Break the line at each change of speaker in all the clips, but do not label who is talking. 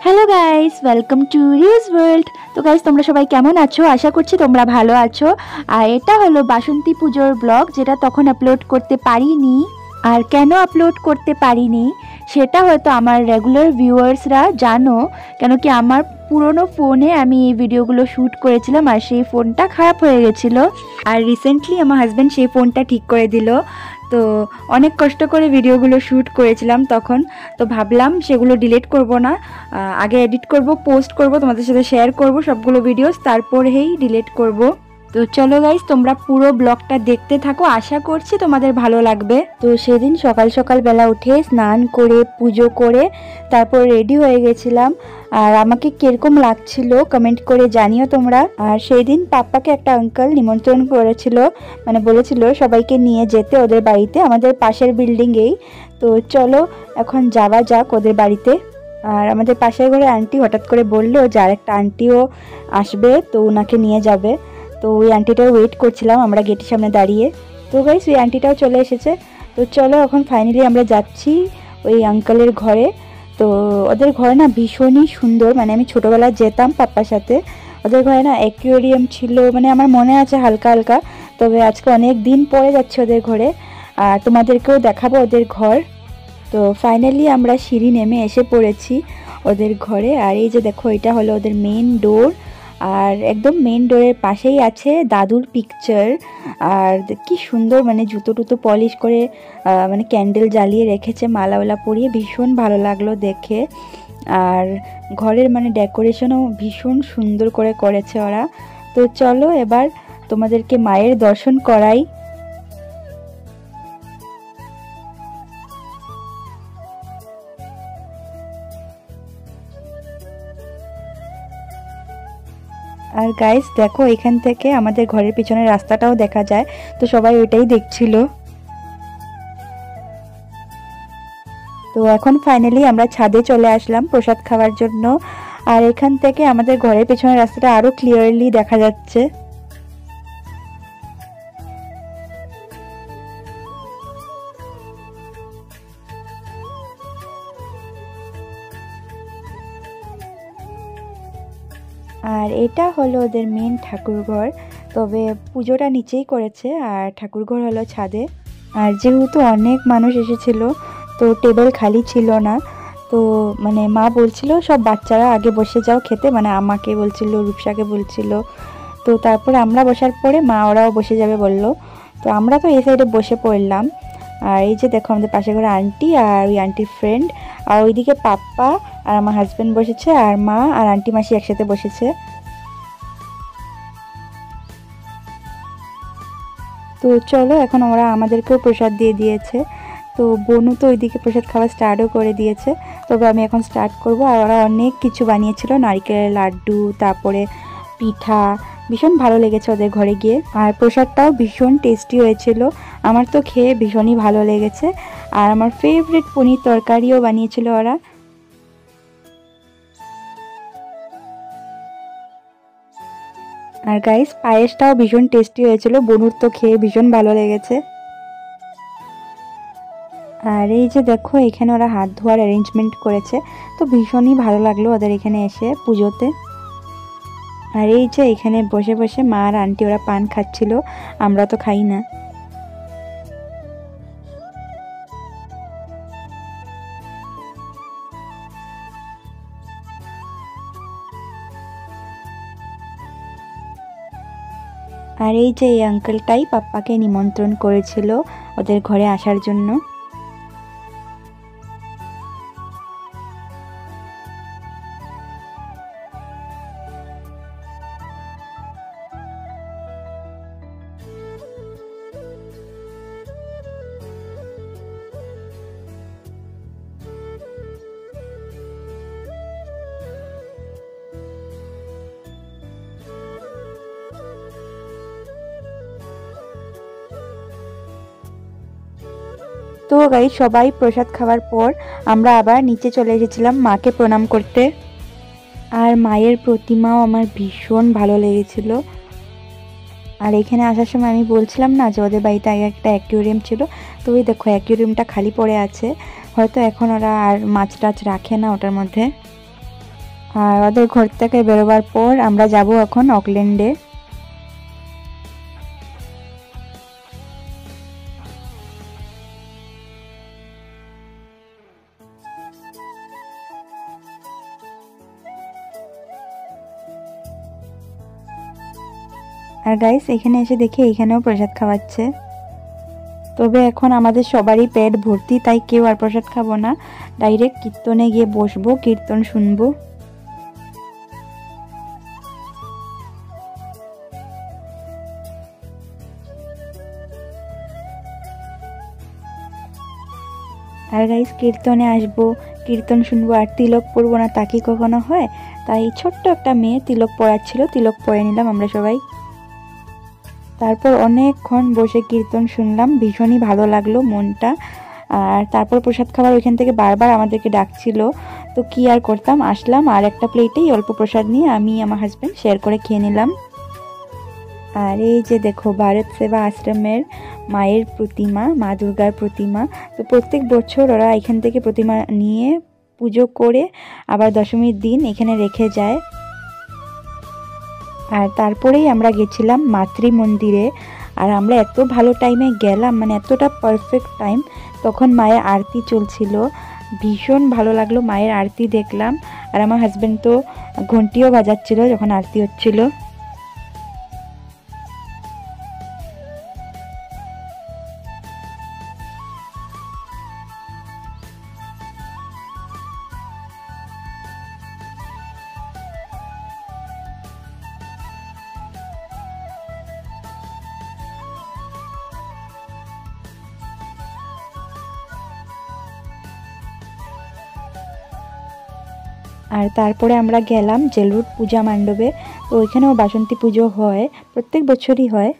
Hello guys, welcome to reuse world. তো guys, তোমরা সবাই কেমন আছো? আশা করছি তোমরা ভালো আছো। আর এটা হলো বাসন্তী পুজোর ব্লগ, যেটা তখন আপলোড করতে পারিনি। আর কেন আপলোড করতে পারিনি সেটা হয়তো আমার রেগুলার ভিউয়ার্সরা জানো, কেন কি আমার পুরনো ফোনে আমি এই ভিডিওগুলো শ্যুট করেছিলাম আর সেই ফোনটা খারাপ হয়ে গেছিলো। আর রিসেন্টলি আমার হাজব্যান্ড সেই ফোনটা ঠিক করে দিল। তো অনেক কষ্ট করে ভিডিওগুলো শ্যুট করেছিলাম তখন। তো ভাবলাম সেগুলো ডিলিট করব না, আগে এডিট করব, পোস্ট করব, তোমাদের সাথে শেয়ার করব সবগুলো ভিডিওস, তারপরেই ডিলিট করব। তো চলো গাইস, তোমরা পুরো ব্লগটা দেখতে থাকো, আশা করছি তোমাদের ভালো লাগবে। তো সেদিন সকাল সকাল বেলা উঠে স্নান করে পুজো করে তারপর রেডি হয়ে গেছিলাম। আর আমাকে কিরকম লাগছিল কমেন্ট করে জানিও তোমরা। আর সেই দিন পাপ্পাকে একটা আঙ্কেল নিমন্ত্রণ করেছিল, মানে বলেছিল সবাইকে নিয়ে যেতে ওদের বাড়িতে, আমাদের পাশের বিল্ডিংয়েই। তো চলো এখন যাওয়া যাক ওদের বাড়িতে। আর আমাদের পাশের ঘরে আন্টি হঠাৎ করে বললো যে আরেকটা আন্টিও আসবে, তো ওনাকে নিয়ে যাবে। তো ওই আন্টিটাও ওয়েট করছিলাম আমরা গেটের সামনে দাঁড়িয়ে। তো গাইস, ওই আন্টিটাও চলে এসেছে। তো চলো এখন ফাইনালি আমরা যাচ্ছি ওই আঙ্কেলের ঘরে। তো ওদের ঘরে না ভীষণই সুন্দর, মানে আমি ছোটোবেলায় যেতাম পাপ্পার সাথে। ওদের ঘরে না অ্যাকুয়ারিয়াম ছিল, মানে আমার মনে আছে হালকা হালকা। তবে আজকে অনেক দিন পরে যাচ্ছে ওদের ঘরে, আর তোমাদেরকেও দেখাবো ওদের ঘর। তো ফাইনালি আমরা সিঁড়ি নেমে এসে পড়েছি ওদের ঘরে। আর এই যে দেখো, এটা হলো ওদের মেন ডোর। আর একদম মেন ডোরের পাশেই আছে দাদুর পিকচার। আর কি সুন্দর, মানে জুতো টুতো পলিশ করে মানে ক্যান্ডেল জ্বালিয়ে রেখেছে, মালাওয়ালা পরিয়ে, ভীষণ ভালো লাগলো দেখে। আর ঘরের মানে ডেকোরেশনও ভীষণ সুন্দর করে করেছে ওরা। তো চলো এবার তোমাদেরকে মায়ের দর্শন করাই। আর গাইস দেখো, এখান থেকে আমাদের ঘরের পিছনের রাস্তাটাও দেখা যায়। তো সবাই ওইটাই দেখছিল। তো এখন ফাইনালি আমরা ছাদে চলে আসলাম প্রসাদ খাওয়ার জন্য। আর এখান থেকে আমাদের ঘরের পেছনের রাস্তাটা আরো ক্লিয়ারলি দেখা যাচ্ছে। আর এটা হলো ওদের মেন ঠাকুরঘর, তবে পুজোটা নিচেই করেছে আর ঠাকুরঘর হলো ছাদে। আর যেহেতু অনেক মানুষ এসেছিল, তো টেবিল খালি ছিল না। তো মানে মা বলছিল সব বাচ্চারা আগে বসে যাও খেতে, মানে আমাকে বলছিল, রূপসাকে বলছিল। তো তারপরে আমরা বসার পরে মা ওরাও বসে যাবে বলল। তো আমরা তো এই সাইডে বসে পড়লাম। আর এই যে দেখো, আমাদের পাশে ঘরে আন্টি আর ওই আন্টির ফ্রেন্ড, আর ওইদিকে পাপ্পা আর আমার হাজব্যান্ড বসেছে, আর মা আর আন্টি মাসি একসাথে বসেছে। তো চলো এখন ওরা আমাদেরকেও প্রসাদ দিয়ে দিয়েছে। তো বনু তো ওইদিকে প্রসাদ খাওয়া স্টার্টও করে দিয়েছে। তবে আমি এখন স্টার্ট করব। আর ওরা অনেক কিছু বানিয়েছিল, নারকেলের লাড্ডু, তারপরে পিঠা, ভীষণ ভালো লেগেছে ওদের ঘরে গিয়ে। আর প্রসাদটাও ভীষণ টেস্টি হয়েছিল, আমার তো খেয়ে ভীষণই ভালো লেগেছে। আর আমার ফেভারিট পনির তরকারিও বানিয়েছিল ওরা। আর গাইস, পায়েসটাও ভীষণ টেস্টি হয়েছিল, বনুর তো খেয়ে ভীষণ ভালো লেগেছে। আর এই যে দেখো, এখানে ওরা হাত ধোয়ার অ্যারেঞ্জমেন্ট করেছে, তো ভীষণই ভালো লাগলো ওদের এখানে এসে পুজোতে। আর এই যে এখানে বসে বসে মা আর আন্টি ওরা পান খাচ্ছিল, আমরা তো খাই না। আর এই যে এই আঙ্কেলটাই পাপ্পাকে নিমন্ত্রণ করেছিল ওদের ঘরে আসার জন্য। তো গাইস, সবাই প্রসাদ খাওয়ার পর আমরা আবার নিচে চলে এসেছিলাম মাকে প্রণাম করতে। আর মায়ের প্রতিমাও আমার ভীষণ ভালো লেগেছিল। আর এখানে আসার সময় আমি বলছিলাম না যে ওদের বাড়িতে আগে একটা অ্যাকুয়ারিয়াম ছিল, তো ওই দেখো অ্যাকুয়ারিয়ামটা খালি পড়ে আছে, হয়তো এখন ওরা আর মাছ টাছ রাখে না ওটার মধ্যে। আর ওদের ঘর থেকে বেরোবার পর আমরা যাব এখন অকল্যান্ডে। আর গাইস এখানে এসে দেখি এখানেও প্রসাদ খাওয়াচ্ছে। তবে এখন আমাদের সবারই পেট ভর্তি, তাই কেউ আর প্রসাদ খাবো না, ডাইরেক্ট কীর্তনে গিয়ে বসবো, কীর্তন শুনবো। আর গাইস কীর্তনে আসবো, কীর্তন শুনবো আর তিলক পরবো না তা কি কখনো হয়? তাই ছোট্ট একটা মেয়ে তিলক পরাচ্ছিল, তিলক পরে নিলাম আমরা সবাই। তারপর অনেকক্ষণ বসে কীর্তন শুনলাম, ভীষণই ভালো লাগলো মনটা। আর তারপর প্রসাদ খাবার ওইখান থেকে বারবার আমাদেরকে ডাকছিল, তো কি আর করতাম, আসলাম আর একটা প্লেটেই অল্প প্রসাদ নিয়ে আমি আমার হাজব্যান্ড শেয়ার করে খেয়ে নিলাম। আর এই যে দেখো ভারত সেবা আশ্রমের মায়ের প্রতিমা, মা দুর্গার প্রতিমা। তো প্রত্যেক বছর ওরা এখান থেকে প্রতিমা নিয়ে পুজো করে আবার দশমীর দিন এখানে রেখে যায়। আর তারপরেই আমরা গেছিলাম মাতৃ মন্দিরে। আর আমরা এত ভালো টাইমে গেলাম, মানে এতটা পারফেক্ট টাইম, তখন মায়ের আরতি চলছিল, ভীষণ ভালো লাগলো মায়ের আরতি দেখলাম। আর আমার হাজব্যান্ড তো ঘন্টিও বাজাচ্ছিল যখন আরতি হচ্ছিল। আর তারপরে আমরা গেলাম জেলরুট পূজা মণ্ডপে। তো ওইখানেও বাসন্তী পুজো হয়, প্রত্যেক বছরই হয়।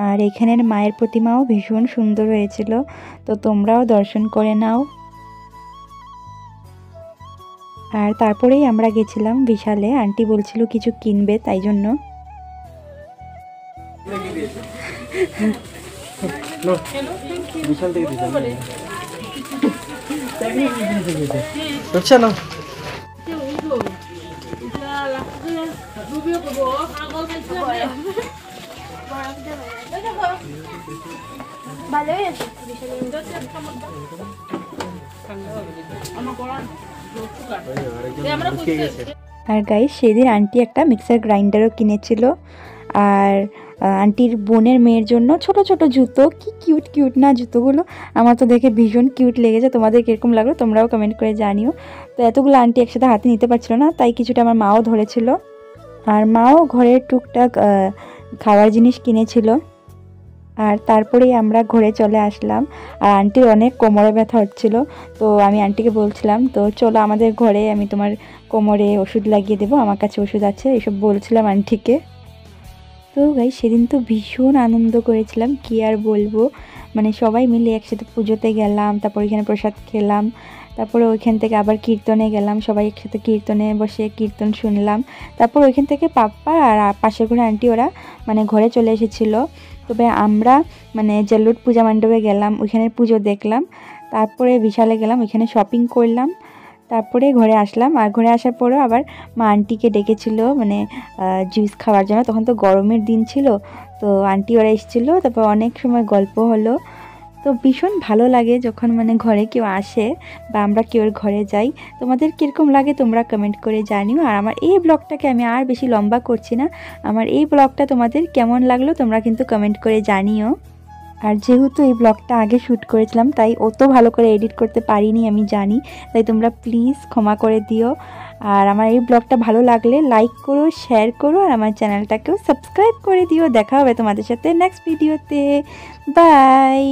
আর এখানের মায়ের প্রতিমাও ভীষণ সুন্দর হয়েছিল, তো তোমরাও দর্শন করে নাও। আর তারপরেই আমরা গেছিলাম বিশালে, আন্টি বলছিল কিছু কিনবে, তাই জন্য।
বিশাল থেকে
আর গাইস সেদিন আন্টি একটা মিক্সার গ্রাইন্ডারও কিনেছিল। আর আন্টির বোনের মেয়ের জন্য ছোট ছোট জুতো, কি কিউট কিউট না জুতোগুলো, আমার তো দেখে ভীষণ কিউট লেগেছে। তোমাদের কীরকম লাগলো তোমরাও কমেন্ট করে জানিও। তো এতগুলো আন্টি একসাথে হাতে নিতে পারছিল না, তাই কিছুটা আমার মাও ধরেছিল। আর মাও ঘরের টুকটাক খাওয়ার জিনিস কিনেছিল। আর তারপরেই আমরা ঘরে চলে আসলাম। আর আন্টির অনেক কোমরে ব্যথা হচ্ছিল, তো আমি আন্টিকে বলছিলাম তো চলো আমাদের ঘরে, আমি তোমার কোমরে ওষুধ লাগিয়ে দেবো, আমার কাছে ওষুধ আছে, এসব বলছিলাম আন্টিকে। তো গাই সেদিন তো ভীষণ আনন্দ করেছিলাম, কি আর বলবো, মানে সবাই মিলে একসাথে পুজোতে গেলাম, তারপর এখানে প্রসাদ খেলাম, তারপরে ওইখান থেকে আবার কীর্তনে গেলাম, সবাই একসাথে কীর্তনে বসে কীর্তন শুনলাম। তারপর ওইখান থেকে পাপ্পা আর পাশের ঘরে আন্টি ওরা মানে ঘরে চলে এসেছিলো। তবে আমরা মানে জেলরুট পূজা মণ্ডপে গেলাম, ওইখানে পুজো দেখলাম, তারপরে বিশালে গেলাম, ওইখানে শপিং করলাম, তারপরে ঘরে আসলাম। আর ঘরে আসার পরেও আবার মা আন্টিকে ডেকেছিল মানে জুস খাওয়ার জন্য, তখন তো গরমের দিন ছিল, তো আন্টি ওরা এসেছিলো, তারপর অনেক সময় গল্প হলো। তো ভীষণ ভালো লাগে যখন মানে ঘরে কেউ আসে বা আমরা কেউর ঘরে যাই। তোমাদের কীরকম লাগে তোমরা কমেন্ট করে জানিও। আর আমার এই ব্লগটাকে আমি আর বেশি লম্বা করছি না, আমার এই ব্লগটা তোমাদের কেমন লাগলো তোমরা কিন্তু কমেন্ট করে জানিও। আর যেহেতু এই ব্লগটা আগে শ্যুট করেছিলাম, তাই অত ভালো করে এডিট করতে পারিনি আমি জানি, তাই তোমরা প্লিজ ক্ষমা করে দিও। আর আমার এই ব্লগটা ভালো লাগলে লাইক করো, শেয়ার করো, আর আমার চ্যানেলটাকেও সাবস্ক্রাইব করে দিও। দেখা হবে তোমাদের সাথে নেক্সট ভিডিওতে। বাই।